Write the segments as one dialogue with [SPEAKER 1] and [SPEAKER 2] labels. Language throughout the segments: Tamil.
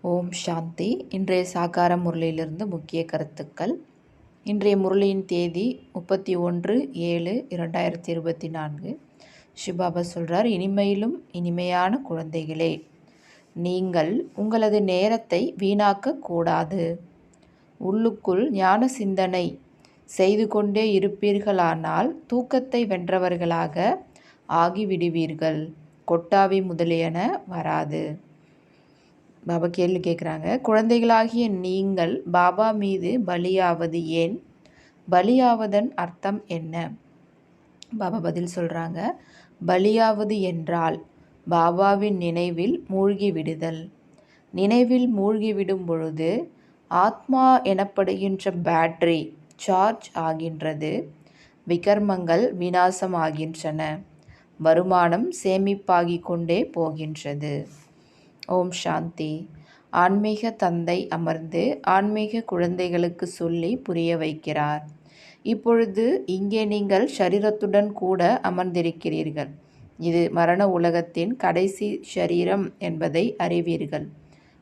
[SPEAKER 1] ஓம் சாந்தி. இன்றைய சாகார முரளியிலிருந்து முக்கிய கருத்துக்கள். இன்றைய முரளியின் தேதி 31/7/2024. சிவபாபா சொல்கிறார், இனிமையிலும் இனிமையான குழந்தைகளே, நீங்கள் உங்களது நேரத்தை வீணாக்க கூடாது. உள்ளுக்குள் ஞான சிந்தனை செய்து கொண்டே இருப்பீர்களானால் தூக்கத்தை வென்றவர்களாக ஆகிவிடுவீர்கள். கொட்டாவி முதலியன வராது. பாபா கேள்வி கேட்குறாங்க, குழந்தைகளாகிய நீங்கள் பாபா மீது பலியாவது ஏன்? பலியாவதன் அர்த்தம் என்ன? பாபா பதில் சொல்கிறாங்க, பலியாவது என்றால் பாபாவின் நினைவில் மூழ்கி விடுதல். நினைவில் மூழ்கி விடும் பொழுது ஆத்மா எனப்படுகின்ற பேட்டரி சார்ஜ் ஆகின்றது. விகர்மங்கள் விநாசம் ஆகின்றன. வருமானம் சேமிப்பாகி கொண்டே போகின்றது. ஓம் சாந்தி. ஆன்மீக தந்தை அமர்ந்து ஆன்மீக குழந்தைகளுக்கு சொல்லி புரிய வைக்கிறார். இப்பொழுது இங்கே நீங்கள் ஷரீரத்துடன் கூட அமர்ந்திருக்கிறீர்கள். இது மரண உலகத்தின் கடைசி ஷரீரம் என்பதை அறிவீர்கள்.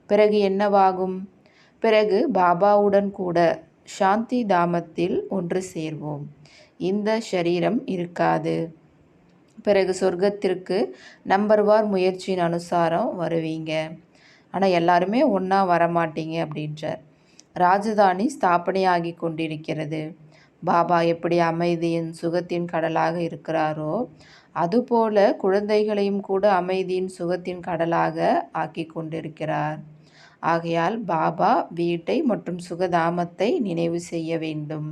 [SPEAKER 1] பிறகு என்னவாகும்? பிறகு பாபாவுடன் கூட சாந்தி தாமத்தில் ஒன்று சேர்வோம். இந்த ஷரீரம் இருக்காது. பிறகு சொர்க்கத்திற்கு நம்பர்வார் முயற்சியின் அனுசாரம் வருவீங்க. ஆனால் எல்லாருமே ஒன்றா வரமாட்டீங்க அப்படின்றார். ராஜதானி ஸ்தாபனையாகி கொண்டிருக்கிறது. பாபா எப்படி அமைதியின் சுகத்தின் கடலாக இருக்கிறாரோ அதுபோல குழந்தைகளையும் கூட அமைதியின் சுகத்தின் கடலாக ஆக்கி கொண்டிருக்கிறார். ஆகையால் பாபா வீட்டை மற்றும் சுகதாமத்தை நினைவு செய்ய வேண்டும்.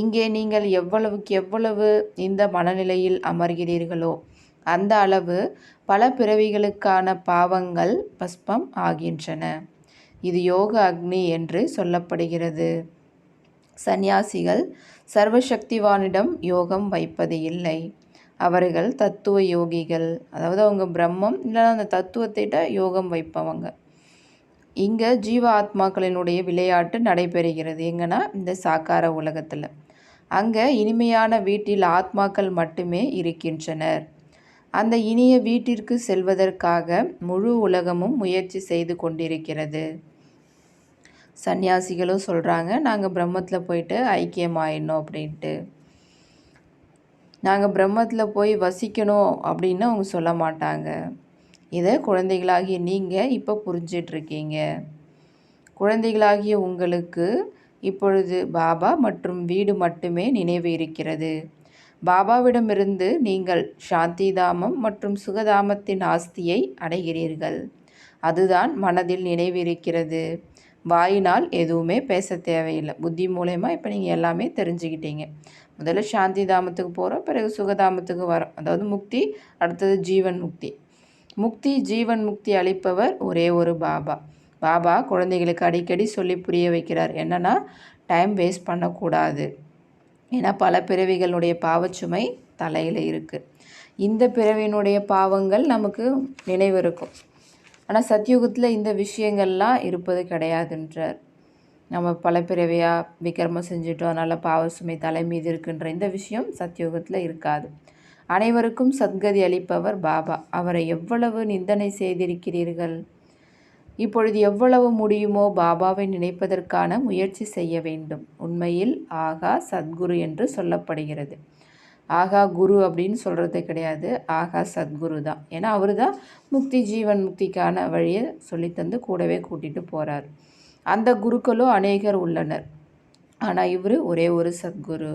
[SPEAKER 1] இங்கே நீங்கள் எவ்வளவுக்கு எவ்வளவு இந்த மனநிலையில் அமர்கிறீர்களோ அந்த அளவு பல பிறவிகளுக்கான பாவங்கள் பஸ்பம் ஆகின்றன. இது யோக அக்னி என்று சொல்லப்படுகிறது. சந்நியாசிகள் சர்வசக்திவானிடம் யோகம் வைப்பது இல்லை. அவர்கள் தத்துவ யோகிகள். அதாவது அவங்க பிரம்மம் இல்லைன்னா அந்த தத்துவத்திட்ட யோகம் வைப்பவங்க. இங்கே ஜீவ ஆத்மாக்களினுடைய விளையாட்டு நடைபெறுகிறது. எங்கன்னா இந்த சாக்கார உலகத்தில். அங்கே இனிமையான வீட்டில் ஆத்மாக்கள் மட்டுமே இருக்கின்றனர். அந்த இனிய வீட்டிற்கு செல்வதற்காக முழு உலகமும் முயற்சி செய்து கொண்டிருக்கிறது. சந்நியாசிகளும் சொல்கிறாங்க, நாங்கள் பிரம்மத்தில் போயிட்டு ஐக்கியமாயிடணும் அப்படின்ட்டு. நாங்கள் பிரம்மத்தில் போய் வசிக்கணும் அப்படின்னு அவங்க சொல்ல மாட்டாங்க. இதை குழந்தைகளாகிய நீங்கள் இப்போ புரிஞ்சிட்ருக்கீங்க. குழந்தைகளாகிய உங்களுக்கு இப்பொழுது பாபா மற்றும் வீடு மட்டுமே நினைவு இருக்கிறது. பாபாவிடமிருந்து நீங்கள் சாந்தி தாமம் மற்றும் சுகதாமத்தின் ஆஸ்தியை அடைகிறீர்கள். அதுதான் மனதில் நினைவு இருக்கிறது. வாயினால் எதுவுமே பேச தேவையில்லை. புத்தி மூலயமா இப்போ நீங்கள் எல்லாமே தெரிஞ்சுக்கிட்டீங்க. முதல்ல சாந்தி தாமத்துக்கு போகிறோம், பிறகு சுகதாமத்துக்கு வரோம். அதாவது முக்தி, அடுத்தது ஜீவன் முக்தி. முக்தி ஜீவன் முக்தி அளிப்பவர் ஒரே ஒரு பாபா. பாபா குழந்தைகளுக்கு அடிக்கடி சொல்லி புரிய வைக்கிறார். என்னென்னா, டைம் வேஸ்ட் பண்ணக்கூடாது. ஏன்னா பல பிறவிகளுடைய பாவச்சுமை தலையில் இருக்குது. இந்த பிறவியினுடைய பாவங்கள் நமக்கு நினைவு இருக்கும். ஆனால் சத்யுகத்தில் இந்த விஷயங்கள்லாம் இருப்பது கிடையாதுன்றார். நம்ம பல பிறவியாக விக்ரமம் செஞ்சுட்டோம், அதனால் பாவச்சுமை தலை மீது இருக்குன்ற இந்த விஷயம் சத்யுகத்தில் இருக்காது. அனைவருக்கும் சத்கதி அளிப்பவர் பாபா. அவரை எவ்வளவு நிந்தனை செய்திருக்கிறீர்கள். இப்பொழுது எவ்வளவு முடியுமோ பாபாவை நினைப்பதற்கான முயற்சி செய்ய வேண்டும். உண்மையில் ஆகா சத்குரு என்று சொல்லப்படுகிறது. ஆகா குரு அப்படின்னு சொல்கிறது கிடையாது, ஆகா சத்குரு தான். ஏன்னா அவர் தான் முக்தி ஜீவன் முக்திக்கான வழியை சொல்லித்தந்து கூடவே கூட்டிகிட்டு போகிறார். அந்த குருக்களும் அநேகர் உள்ளனர். ஆனால் இவர் ஒரே ஒரு சத்குரு.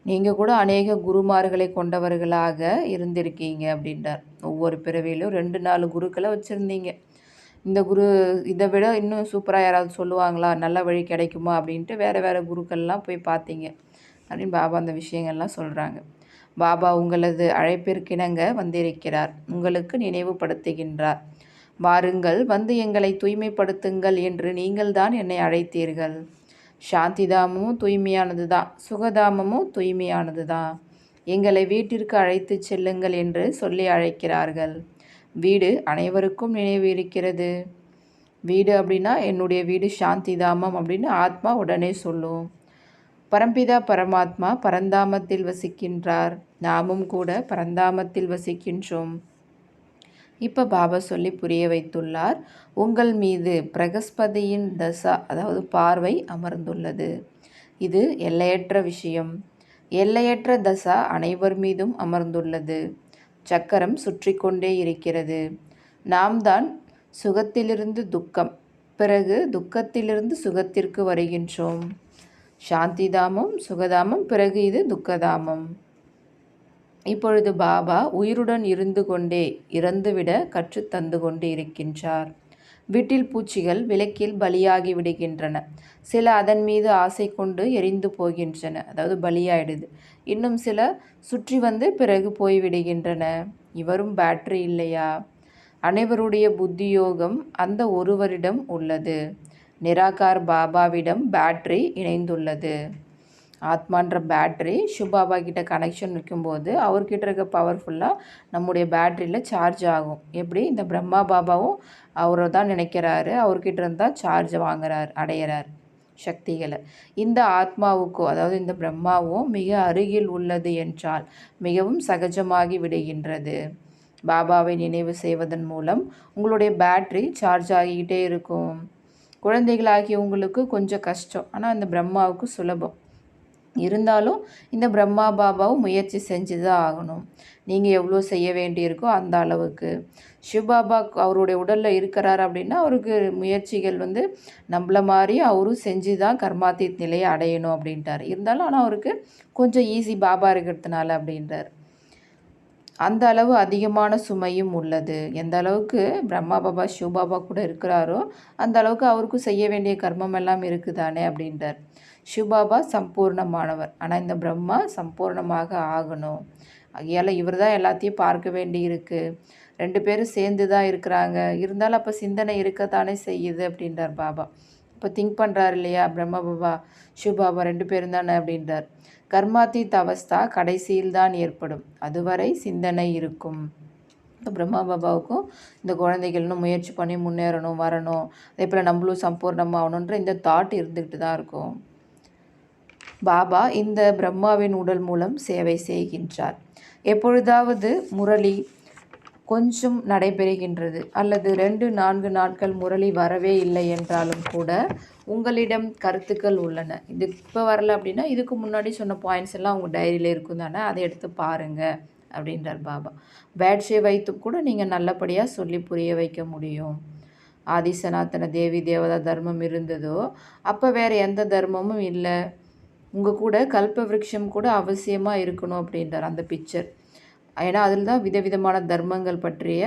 [SPEAKER 1] நீங்கள் கூட அநேக குருமார்களை கொண்டவர்களாக இருந்திருக்கீங்க அப்படின்றார். ஒவ்வொரு பிறவியிலும் 2-4 குருக்களை வச்சுருந்தீங்க. இந்த குரு இதை விட இன்னும் சூப்பராக யாராவது சொல்லுவாங்களா, நல்ல வழி கிடைக்குமா அப்படின்ட்டு வேறு குருக்கள்லாம் போய் பார்த்தீங்க அப்படின்னு பாபா அந்த விஷயங்கள்லாம் சொல்கிறாங்க. பாபா உங்களது அழைப்பிற்கிணங்க வந்திருக்கிறார். உங்களுக்கு நினைவுபடுத்துகின்றார். வாருங்கள், வந்து எங்களை தூய்மைப்படுத்துங்கள் என்று நீங்கள்தான் என்னை அழைத்தீர்கள். சாந்திதாமமும் தூய்மையானது தான், சுகதாமமும் தூய்மையானது தான். எங்களை வீட்டிற்கு அழைத்து செல்லுங்கள் என்று சொல்லி அழைக்கிறார்கள். வீடு அனைவருக்கும் நினைவு இருக்கிறது. வீடு அப்படின்னா என்னுடைய வீடு சாந்திதாமம் அப்படின்னு ஆத்மா உடனே சொல்லும். பரம்பிதா பரமாத்மா பரந்தாமத்தில் வசிக்கின்றார். நாமும் கூட பரந்தாமத்தில் வசிக்கின்றோம். இப்போ பாபா சொல்லி புரிய வைத்துள்ளார், உங்கள் மீது பிரகஸ்பதியின் தசா அதாவது பார்வை அமர்ந்துள்ளது. இது எல்லையற்ற விஷயம். எல்லையற்ற தசா அனைவர் மீதும் அமர்ந்துள்ளது. சக்கரம் சுற்றி கொண்டே இருக்கிறது. நாம் தான் சுகத்திலிருந்து துக்கம், பிறகு துக்கத்திலிருந்து சுகத்திற்கு வருகின்றோம். சாந்திதாமம், சுகதாமம், பிறகு இது துக்கதாமம். இப்பொழுது பாபா உயிருடன் இருந்து கொண்டே இறந்துவிட கற்றுத்தந்து கொண்டு இருக்கின்றார். வீட்டில் பூச்சிகள் விளக்கில் பலியாகி விடுகின்றன. சில அதன் மீது ஆசை கொண்டு எரிந்து போகின்றன, அதாவது பலியாயிடுது. இன்னும் சில சுற்றி வந்து பிறகு போய்விடுகின்றன. இவரும் பேட்டரி இல்லையா? அனைவருடைய புத்தியோகம் அந்த ஒருவரிடம் உள்ளது. நிராகார் பாபாவிடம் பேட்டரி இணைந்துள்ளது. ஆத்மான்ற பேட்ரி சிவபாபா கிட்ட கனெக்ஷன் இருக்கும்போது அவர்கிட்ட இருக்க பவர்ஃபுல்லாக நம்முடைய பேட்டரியில் சார்ஜ் ஆகும். எப்படி இந்த பிரம்மா பாபாவும் அவரை தான் நினைக்கிறாரு, அவர்கிட்ட இருந்தால் சார்ஜ் வாங்குறார், அடையிறார் சக்திகளை. இந்த ஆத்மாவுக்கோ அதாவது இந்த பிரம்மாவும் மிக அருகில் உள்ளது என்றால் மிகவும் சகஜமாகி விடுகின்றது. பாபாவை நினைவு செய்வதன் மூலம் உங்களுடைய பேட்ரி சார்ஜ் ஆகிக்கிட்டே இருக்கும். குழந்தைகளாகிய உங்களுக்கு கொஞ்சம் கஷ்டம், ஆனால் இந்த பிரம்மாவுக்கு சுலபம். இருந்தாலும் இந்த பிரம்மா பாபாவும் முயற்சி செஞ்சு தான் ஆகணும். நீங்கள் எவ்வளோ செய்ய வேண்டியிருக்கோ அந்த அளவுக்கு. சிவபாபா அவருடைய உடலில் இருக்கிறார் அப்படின்னா அவருக்கு முயற்சிகள் வந்து நம்மள மாதிரி அவரும் செஞ்சு தான் கர்மாத்தீத் நிலையை அடையணும் அப்படின்ட்டார். இருந்தாலும் ஆனால் அவருக்கு கொஞ்சம் ஈஸி பாபா இருக்கிறதுனால அப்படின்றார். அந்த அளவு அதிகமான சுமையும் உள்ளது. எந்த அளவுக்கு பிரம்மா பாபா சிவபாபா கூட இருக்கிறாரோ அந்த அளவுக்கு அவருக்கும் செய்ய வேண்டிய கர்மம் எல்லாம் இருக்குதானே அப்படின்றார். சிவபாபா சம்பூர்ணமானவர், ஆனால் இந்த பிரம்மா சம்பூர்ணமாக ஆகணும். ஆகையால் இவர் தான் எல்லாத்தையும் பார்க்க வேண்டி இருக்குது. 2 பேரும் சேர்ந்து தான் இருக்கிறாங்க. இருந்தாலும் அப்போ சிந்தனை இருக்கத்தானே செய்யுது அப்படின்றார் பாபா. இப்போ திங்க் பண்ணுறாரு இல்லையா பிரம்மா பாபா சிவபாபா 2 பேரும் தானே அப்படின்றார். கர்மாத்தீத் அவஸ்தா கடைசியில் தான் ஏற்படும், அதுவரை சிந்தனை இருக்கும். இப்போ பிரம்மா பாபாவுக்கும் இந்த குழந்தைகள்னு முயற்சி பண்ணி முன்னேறணும், வரணும், அதே போல் நம்மளும் சம்பூர்ணமாகணுன்ற இந்த தாட் இருந்துக்கிட்டு தான் இருக்கும். பாபா இந்த பிரம்மாவின் உடல் மூலம் சேவை செய்கின்றார். எப்பொழுதாவது முரளி கொஞ்சம் நடைபெறுகின்றது அல்லது 2-4 நாட்கள் முரளி வரவே இல்லை என்றாலும் கூட உங்களிடம் கருத்துக்கள் உள்ளன. இது இப்போ வரல அப்படின்னா இதுக்கு முன்னாடி சொன்ன பாயிண்ட்ஸ் எல்லாம் உங்கள் டைரியில் இருக்கும் தானே, அதை எடுத்து பாருங்கள் அப்படின்றார் பாபா. பேட்ஷே வைத்து கூட நீங்கள் நல்லபடியாக சொல்லி புரிய வைக்க முடியும். ஆதி சனாத்தன தேவி தேவதா தர்மம் இருந்ததோ அப்போ வேறு எந்த தர்மமும் இல்லை. உங்கள் கூட கல்ப விருட்சம் கூட அவசியமாக இருக்கணும் அப்படின்றார் அந்த பிக்சர். ஏன்னா அதில் தான் விதவிதமான தர்மங்கள் பற்றிய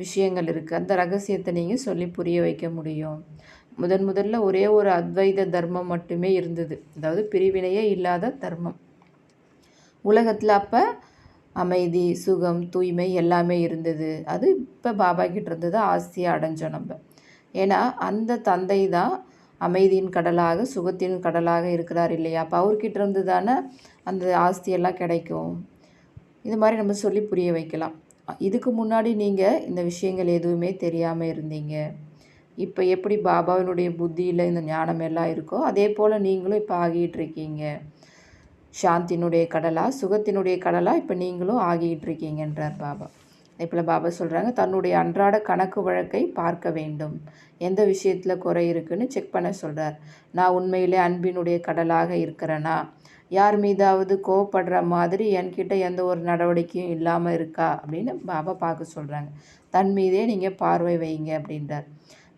[SPEAKER 1] விஷயங்கள் இருக்குது. அந்த ரகசியத்தை நீங்கள் சொல்லி புரிய வைக்க முடியும். முதல்ல ஒரே ஒரு அத்வைத தர்மம் மட்டுமே இருந்தது, அதாவது பிரிவினையே இல்லாத தர்மம் உலகத்தில். அப்போ அமைதி, சுகம், தூய்மை எல்லாமே இருந்தது. அது இப்போ பாபா கிட்ட இருந்து தான் ஆஸ்தியை அடைஞ்சோம் நம்ம. ஏன்னா அந்த தந்தை தான் அமைதியின் கடலாக சுகத்தின் கடலாக இருக்கிறார் இல்லையா? அப்போ அவர்கிட்ட இருந்து தானே அந்த ஆஸ்தியெல்லாம் கிடைக்கும். இது மாதிரி நம்ம சொல்லி புரிய வைக்கலாம். இதுக்கு முன்னாடி நீங்கள் இந்த விஷயங்கள் எதுவுமே தெரியாமல் இருந்தீங்க. இப்போ எப்படி பாபாவினுடைய புத்தியில் இந்த ஞானம் எல்லாம் இருக்கோ அதே போல் நீங்களும் இப்போ ஆகிட்டு இருக்கீங்க. சாந்தினுடைய கடலா சுகத்தினுடைய கடலா இப்போ நீங்களும் ஆகிட்டு இருக்கீங்கன்றார் பாபா. இப்போ பாபா சொல்கிறாங்க, தன்னுடைய அன்றாட கணக்கு வழக்கை பார்க்க வேண்டும். எந்த விஷயத்தில் குறை இருக்குன்னு செக் பண்ண சொல்கிறார். நான் உண்மையிலே அன்பினுடைய கடலாக இருக்கிறேனா? யார் மீதாவது கோவப்படுற மாதிரி என்கிட்ட எந்த ஒரு நடவடிக்கையும் இல்லாமல் இருக்கா அப்படின்னு பாபா பார்க்க சொல்கிறாங்க. தன் மீதே நீங்கள் பார்வை வைங்க அப்படின்றார்.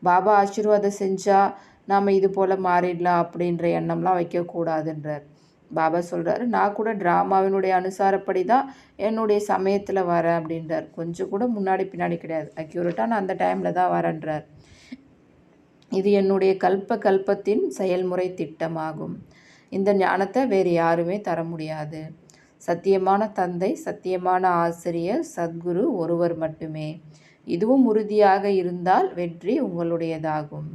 [SPEAKER 1] பாபா ஆசீர்வாதம் செஞ்சால் நாம் இது போல் மாறிடலாம் அப்படின்ற எண்ணம்லாம் வைக்கக்கூடாதுன்றார். பாபா சொல்கிறாரு, நான் கூட ட்ராமாவினுடைய அனுசாரப்படி தான் என்னுடைய சமயத்தில் வரேன் அப்படின்றார். கொஞ்சம் கூட முன்னாடி பின்னாடி கிடையாது, அக்யூரேட்டாக நான் அந்த டைமில் தான் வரேன்றார். இது என்னுடைய கல்பத்தின் செயல்முறை திட்டமாகும். இந்த ஞானத்தை வேறு யாருமே தர முடியாது. சத்தியமான தந்தை, சத்தியமான ஆசிரியர், சத்குரு ஒருவர் மட்டுமே. இதுவும் உறுதியாக இருந்தால் வெற்றி உங்களுடையதாகும்.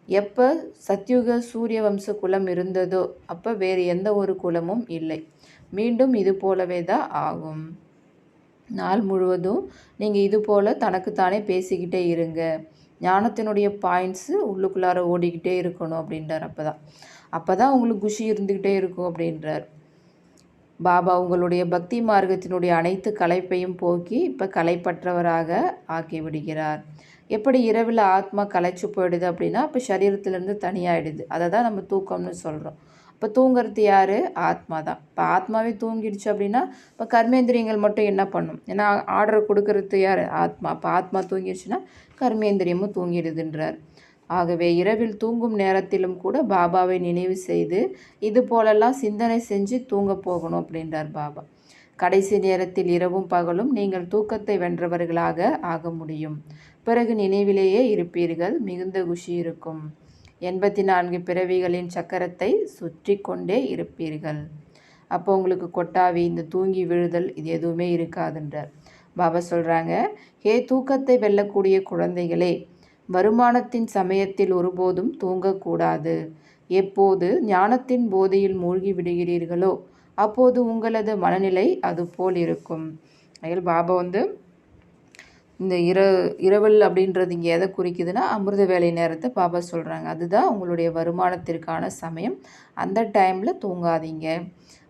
[SPEAKER 1] எப்போ சத்யுக சூரிய வம்ச குலம் இருந்ததோ அப்போ வேறு எந்த ஒரு குலமும் இல்லை. மீண்டும் இது போலவே தான் ஆகும். நாள் முழுவதும் நீங்கள் இது போல் தனக்குத்தானே பேசிக்கிட்டே இருங்க. ஞானத்தினுடைய பாயிண்ட்ஸு உள்ளுக்குள்ளார ஓடிக்கிட்டே இருக்கணும் அப்படின்றார். அப்போ தான் உங்களுக்கு குஷி இருந்துக்கிட்டே இருக்கும் அப்படின்றார். பாபா உங்களுடைய பக்தி மார்க்கத்தினுடைய அனைத்து களைப்பையும் போக்கி இப்போ களைப்பற்றவராக ஆக்கி விடுகிறார். எப்படி இரவில் ஆத்மா களைச்சு போயிடுது அப்படின்னா இப்போ சரீரத்திலேருந்து தனியாகிடுது. அதை தான் நம்ம தூக்கம்னு சொல்கிறோம். இப்போ தூங்குறது யார்? ஆத்மா தான். இப்போ ஆத்மாவே தூங்கிடுச்சு அப்படின்னா இப்போ கர்மேந்திரியங்கள் மட்டும் என்ன பண்ணும்? ஏன்னா ஆர்டர் கொடுக்கறது யார்? ஆத்மா. இப்போ ஆத்மா தூங்கிடுச்சுன்னா கர்மேந்திரியமும் தூங்கிடுதுன்றார். ஆகவே இரவில் தூங்கும் நேரத்திலும் கூட பாபாவை நினைவு செய்து இது போலெல்லாம் சிந்தனை செஞ்சு தூங்க போகணும் அப்படின்றார் பாபா. கடைசி நேரத்தில் இரவும் பகலும் நீங்கள் தூக்கத்தை வென்றவர்களாக ஆக முடியும். பிறகு நினைவிலேயே இருப்பீர்கள். மிகுந்த குஷி இருக்கும். 84 பிறவிகளின் சக்கரத்தை சுற்றி கொண்டே இருப்பீர்கள். அப்போ உங்களுக்கு கொட்டாவி, இந்த தூங்கி விழுதல் இது எதுவுமே இருக்காதுன்றார் பாபா. சொல்கிறாங்க, ஹே தூக்கத்தை வெல்லக்கூடிய குழந்தைகளே, வருமானத்தின் சமயத்தில் ஒருபோதும் தூங்கக்கூடாது. எப்போது ஞானத்தின் போதையில் மூழ்கி விடுகிறீர்களோ அப்போது உங்களது மனநிலை அதுபோல் இருக்கும். அதில் பாபா இந்த இரவல் அப்படின்றது இங்கே எதை குறிக்குதுன்னா அமிர்த வேலை நேரத்தை பாபா சொல்கிறாங்க. அதுதான் உங்களுடைய வருமானத்திற்கான சமயம். அந்த டைமில் தூங்காதீங்க.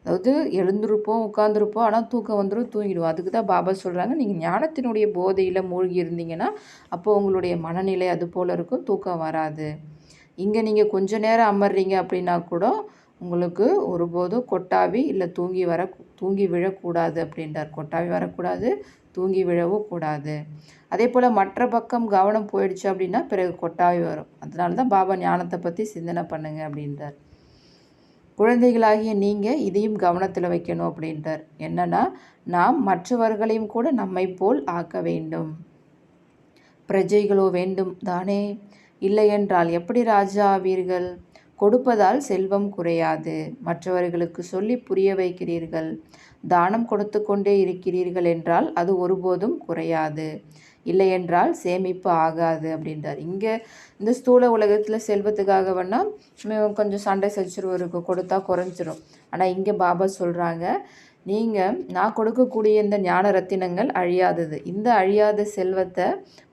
[SPEAKER 1] அதாவது எழுந்திருப்போம், உட்காந்துருப்போம், ஆனால் தூக்கம் வந்துடும், தூங்கிடுவோம். அதுக்கு தான் பாபா சொல்கிறாங்க, நீங்கள் ஞானத்தினுடைய போதையில் மூழ்கி இருந்தீங்கன்னா அப்போது உங்களுடைய மனநிலை அது போல் இருக்கும், தூக்கம் வராது. இங்கே நீங்கள் கொஞ்ச நேரம் அமர்றீங்க அப்படின்னா கூட உங்களுக்கு ஒருபோதும் கொட்டாவி இல்லை தூங்கி விழக்கூடாது அப்படின்றார். கொட்டாவி வரக்கூடாது, தூங்கி விழவும் கூடாது. அதே போல் மற்ற பக்கம் கவனம் போயிடுச்சு அப்படின்னா பிறகு கொட்டாவி வரும். அதனால தான் பாபா ஞானத்தை பற்றி சிந்தனை பண்ணுங்க அப்படின்றார். குழந்தைகளாகிய நீங்கள் இதையும் கவனத்தில் வைக்கணும் அப்படின்றார். என்னன்னா, நாம் மற்றவர்களையும் கூட நம்மை போல் ஆக்க வேண்டும். பிரஜைகளோ வேண்டும் தானே? இல்லையென்றால் எப்படி ராஜா ஆவீர்கள்? கொடுப்பதால் செல்வம் குறையாது. மற்றவர்களுக்கு சொல்லி புரிய வைக்கிறீர்கள், தானம் கொடுத்து கொண்டே இருக்கிறீர்கள் என்றால் அது ஒருபோதும் குறையாது. இல்லையென்றால் சேமிப்பு ஆகாது அப்படின்றார். இங்கே இந்த ஸ்தூல உலகத்தில் செல்வத்துக்காக வேணால் கொஞ்சம் சண்டை சச்சரவு இருக்கும், கொடுத்தா குறைஞ்சிரும். ஆனால் இங்கே பாபா சொல்கிறாங்க, நான் கொடுக்கக்கூடிய இந்த ஞான ரத்தினங்கள் அழியாதது. இந்த அழியாத செல்வத்தை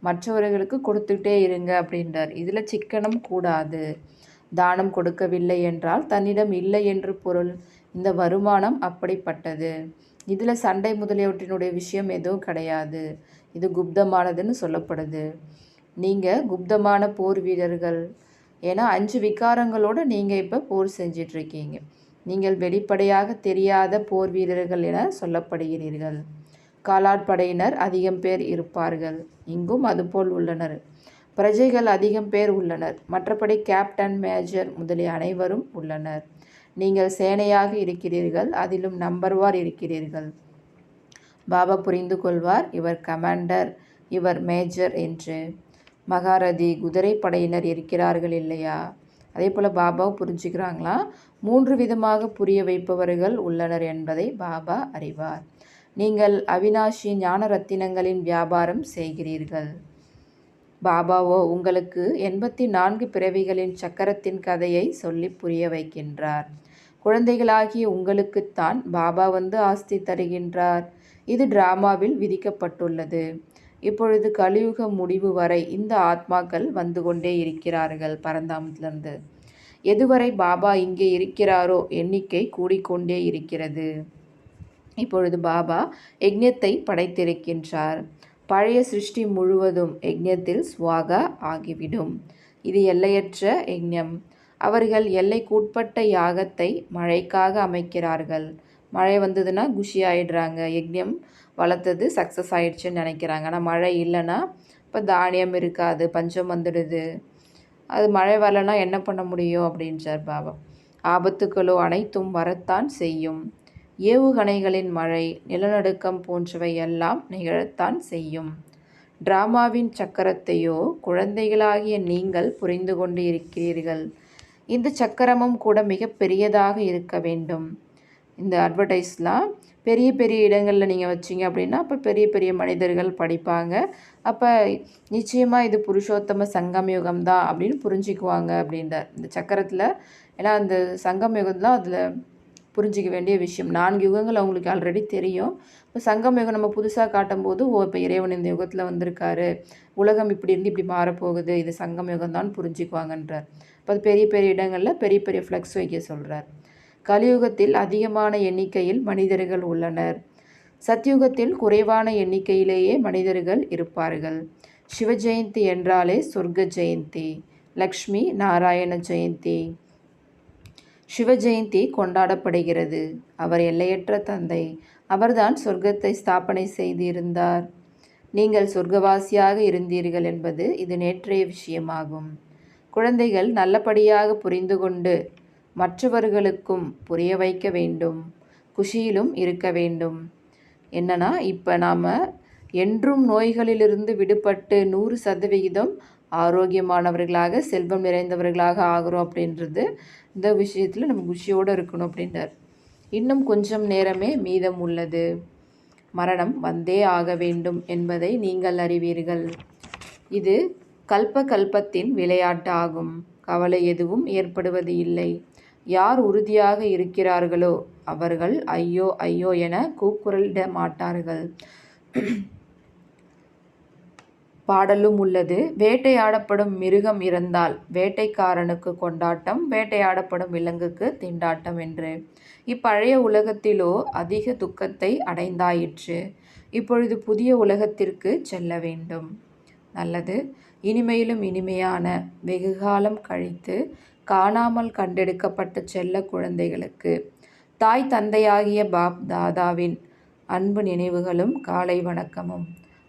[SPEAKER 1] மற்றவர்களுக்கு கொடுத்துக்கிட்டே இருங்க அப்படின்றார். இதில் சிக்கனம் கூடாது. தானம் கொடுக்கவில்லை என்றால் தன்னிடம் இல்லை என்று பொருள். இந்த வருமானம் அப்படிப்பட்டது. இதில் சண்டை முதலியவற்றினுடைய விஷயம் எதுவும் கிடையாது. இது குப்தமானதுன்னு சொல்லப்படுது. நீங்கள் குப்தமான போர் வீரர்கள். ஏன்னா 5 விகாரங்களோடு நீங்கள் இப்போ போர் செஞ்சிட்ருக்கீங்க. நீங்கள் வெளிப்படையாக தெரியாத போர் வீரர்கள் என சொல்லப்படுகிறீர்கள். காலாட்படையினர் அதிகம் பேர் இருப்பார்கள். இங்கும் அதுபோல் உள்ளனர். பிரஜைகள் அதிகம் பேர் உள்ளனர். மற்றபடி கேப்டன், மேஜர் முதலிய அனைவரும் உள்ளனர். நீங்கள் சேனையாக இருக்கிறீர்கள், அதிலும் நம்பர்வார் இருக்கிறீர்கள். பாபா புரிந்து கொள்வார், இவர் கமாண்டர், இவர் மேஜர் என்று. மகாரதி, குதிரை படையினர் இருக்கிறார்கள் இல்லையா? அதே போல் பாபாவும் புரிஞ்சுக்கிறாங்களா? 3 விதமாக புரிய வைப்பவர்கள் உள்ளனர் என்பதை பாபா அறிவார். நீங்கள் அவினாஷி ஞான ரத்தினங்களின் வியாபாரம் செய்கிறீர்கள். பாபாவோ உங்களுக்கு 84 பிறவிகளின் சக்கரத்தின் கதையை சொல்லி புரிய வைக்கின்றார். குழந்தைகளாகிய உங்களுக்குத்தான் பாபா ஆஸ்தி தருகின்றார். இது டிராமாவில் விதிக்கப்பட்டுள்ளது. இப்பொழுது கலியுக முடிவு வரை இந்த ஆத்மாக்கள் வந்து கொண்டே இருக்கிறார்கள் பரந்தாமத்திலிருந்து. எதுவரை பாபா இங்கே இருக்கிறாரோ எண்ணிக்கை கூடிக்கொண்டே இருக்கிறது. இப்பொழுது பாபா யஜ்ஞத்தை படைத்திருக்கின்றார். பழைய சிருஷ்டி முழுவதும் யஜ்ஞத்தில் ஸ்வாகா ஆகிவிடும். இது எல்லையற்ற யஜ்ஞம். அவர்கள் எல்லைக்குட்பட்ட யாகத்தை மழைக்காக அமைக்கிறார்கள். மழை வந்ததுன்னா குஷி ஆகிடுறாங்க, யஜ்ஞம் வளர்த்தது சக்ஸஸ் ஆகிடுச்சுன்னு நினைக்கிறாங்க. ஆனால் மழை இல்லைன்னா இப்போ தானியம் இருக்காது, பஞ்சம் வந்துடுது. அது மழை வரலைன்னா என்ன பண்ண முடியும் அப்படின்றார் பாபா. ஆபத்துக்களோ அனைத்தும் வரத்தான் செய்யும். ஏவுகணைகளின் மழை, நிலநடுக்கம் போன்றவை எல்லாம் நிகழத்தான் செய்யும். டிராமாவின் சக்கரத்தையோ குழந்தைகளாகிய நீங்கள் புரிந்து கொண்டு இருக்கிறீர்கள். இந்த சக்கரமும் கூட மிக பெரியதாக இருக்க வேண்டும். இந்த அட்வர்டைஸ்லாம் பெரிய பெரிய இடங்களில் நீங்கள் வச்சிங்க அப்படின்னா அப்போ பெரிய பெரிய மனிதர்கள் படிப்பாங்க. அப்போ நிச்சயமாக இது புருஷோத்தம சங்கம் யுகம் தான் அப்படின்னு புரிஞ்சிக்குவாங்க அப்படின்றார் இந்த சக்கரத்தில். ஏன்னா அந்த சங்கம் யுகம்லாம் அதில் புரிஞ்சிக்க வேண்டிய விஷயம். 4 யுகங்கள் அவங்களுக்கு ஆல்ரெடி தெரியும். இப்போ சங்கம் யுகம் நம்ம புதுசாக காட்டும்போது இப்போ இறைவன் இந்த யுகத்தில் வந்திருக்காரு, உலகம் இப்படி இருந்து இப்படி மாறப்போகுது, இது சங்கம் யுகம் தான் புரிஞ்சிக்குவாங்கன்றார். இப்போ அது பெரிய பெரிய இடங்களில் பெரிய பெரிய ஃப்ளெக்ஸ் வைக்க சொல்கிறார். கலியுகத்தில் அதிகமான எண்ணிக்கையில் மனிதர்கள் உள்ளனர். சத்யுகத்தில் குறைவான எண்ணிக்கையிலேயே மனிதர்கள் இருப்பார்கள். சிவஜெயந்தி என்றாலே சொர்க்க ஜெயந்தி, லக்ஷ்மி நாராயண ஜெயந்தி. சிவஜெயந்தி கொண்டாடப்படுகிறது. அவர் எல்லையற்ற தந்தை. அவர்தான் சொர்க்கத்தை ஸ்தாபனை செய்திருந்தார். நீங்கள் சொர்க்கவாசியாக இருந்தீர்கள் என்பது இது நேற்றைய விஷயமாகும். குழந்தைகள் நல்லபடியாக புரிந்து கொண்டு மற்றவர்களுக்கும் புரிய வைக்க வேண்டும். குஷியிலும் இருக்க வேண்டும். என்னன்னா, இப்போ நாம் என்றும் நோய்களிலிருந்து விடுபட்டு 100% ஆரோக்கியமானவர்களாக செல்வம் நிறைந்தவர்களாக ஆகிறோம் அப்படின்றது இந்த விஷயத்தில் நம்ம குஷியோடு இருக்கணும் அப்படின்றார். இன்னும் கொஞ்சம் நேரமே மீதம் உள்ளது. மரணம் வந்தே ஆக வேண்டும் என்பதை நீங்கள் அறிவீர்கள். இது கல்பத்தின் விளையாட்டு ஆகும். கவலை எதுவும் ஏற்படுவது இல்லை. யார் உறுதியாக இருக்கிறார்களோ அவர்கள் ஐயோ ஐயோ என கூக்குரலிட மாட்டார்கள். பாடலும் உள்ளது. வேட்டையாடப்படும் மிருகம் இறந்தால் வேட்டைக்காரனுக்கு கொண்டாட்டம், வேட்டையாடப்படும் விலங்குக்கு திண்டாட்டம் என்று. இப்பழைய உலகத்திலோ அதிக துக்கத்தை அடைந்தாயிற்று. இப்பொழுது புதிய உலகத்திற்கு செல்ல வேண்டும். நல்லது. இனிமையிலும் இனிமையான வெகுகாலம் கழித்து காணாமல் கண்டெடுக்கப்பட்ட செல்ல குழந்தைகளுக்கு தாய் தந்தையாகிய பாப் தாதாவின் அன்பு நினைவுகளும் காலை வணக்கமும்.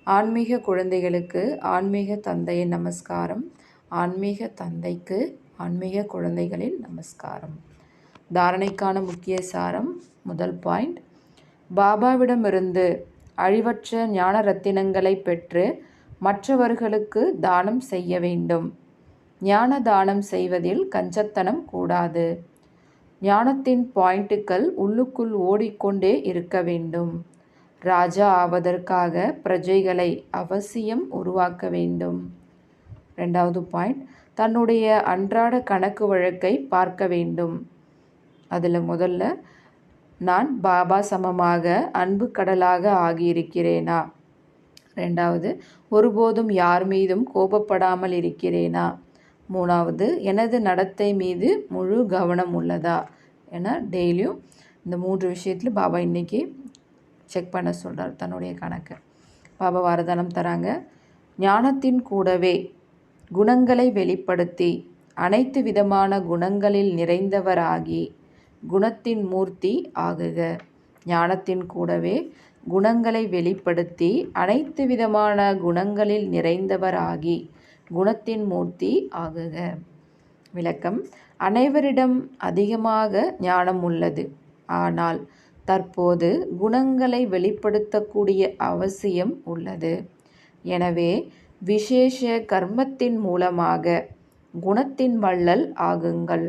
[SPEAKER 1] ஆன்மீக குழந்தைகளுக்கு ஆன்மீக தந்தையின் நமஸ்காரம். ஆன்மீக தந்தைக்கு ஆன்மீக குழந்தைகளின் நமஸ்காரம். தாரணைக்கான முக்கிய சாரம். முதல் பாயிண்ட், பாபாவிடமிருந்து அழிவற்ற ஞான ரத்தினங்களை பெற்று மற்றவர்களுக்கு தானம் செய்ய வேண்டும். ஞான தானம் செய்வதில் கஞ்சத்தனம் கூடாது. ஞானத்தின் பாயிண்ட்டுகள் உள்ளுக்குள் ஓடிக்கொண்டே இருக்க வேண்டும். ராஜா ஆவதற்காக பிரஜைகளை அவசியம் உருவாக்க வேண்டும். 2வது பாயிண்ட், தன்னுடைய அன்றாட கணக்கு வழக்கை பார்க்க வேண்டும். அதில் முதல்ல, நான் பாபா சமமாக அன்பு கடலாக ஆகியிருக்கிறேனா? 2வது, ஒருபோதும் யார் மீதும் கோபப்படாமல் இருக்கிறேனா? 3வது, எனது நடத்தை மீது முழு கவனம் உள்ளதா என டெய்லியும் இந்த 3 விஷயத்தில் பாபா இன்றைக்கி செக் பண்ண சொல்கிறார் தன்னுடைய கணக்கை. பாபா வரதானம் தராங்க. ஞானத்தின் கூடவே குணங்களை வெளிப்படுத்தி அனைத்து விதமான குணங்களில் நிறைந்தவராகி குணத்தின் மூர்த்தி ஆகுக. ஞானத்தின் கூடவே குணங்களை வெளிப்படுத்தி அனைத்து விதமான குணங்களில் நிறைந்தவராகி குணத்தின் மூர்த்தி ஆகுக. விளக்கம். அனைவரிடம் அதிகமாக ஞானம் உள்ளது. ஆனால் தற்போது குணங்களை வெளிப்படுத்தக்கூடிய அவசியம் உள்ளது. எனவே விசேஷ கர்மத்தின் மூலமாக குணத்தின் வள்ளல் ஆகுங்கள்.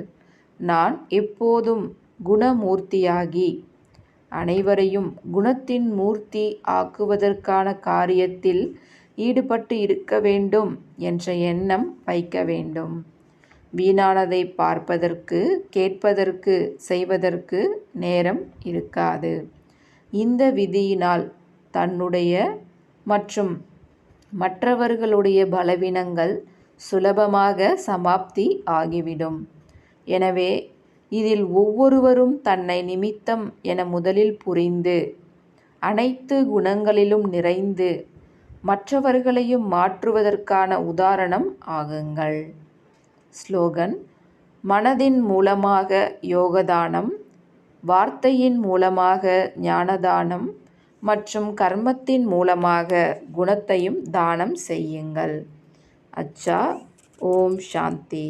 [SPEAKER 1] நான் எப்போதும் குணமூர்த்தியாகி அனைவரையும் குணத்தின் மூர்த்தி ஆக்குவதற்கான காரியத்தில் ஈடுபட்டு இருக்க வேண்டும் என்ற எண்ணம் வைக்க வேண்டும். வீணானதை பார்ப்பதற்கு, கேட்பதற்கு, செய்வதற்கு நேரம் இருக்காது. இந்த விதியினால் தன்னுடைய மற்றும் மற்றவர்களுடைய பலவீனங்கள் சுலபமாக சமாப்தி ஆகிவிடும். எனவே இதில் ஒவ்வொருவரும் தன்னை நிமித்தம் என முதலில் புரிந்து அனைத்து குணங்களிலும் நிறைந்து மற்றவர்களையும் மாற்றுவதற்கான உதாரணம் ஆகுங்கள். ஸ்லோகன். மனதின் மூலமாக யோகதானம், வார்த்தையின் மூலமாக ஞானதானம் மற்றும் கர்மத்தின் மூலமாக குணத்தையும் தானம் செய்யுங்கள். அச்சா. ஓம் சாந்தி.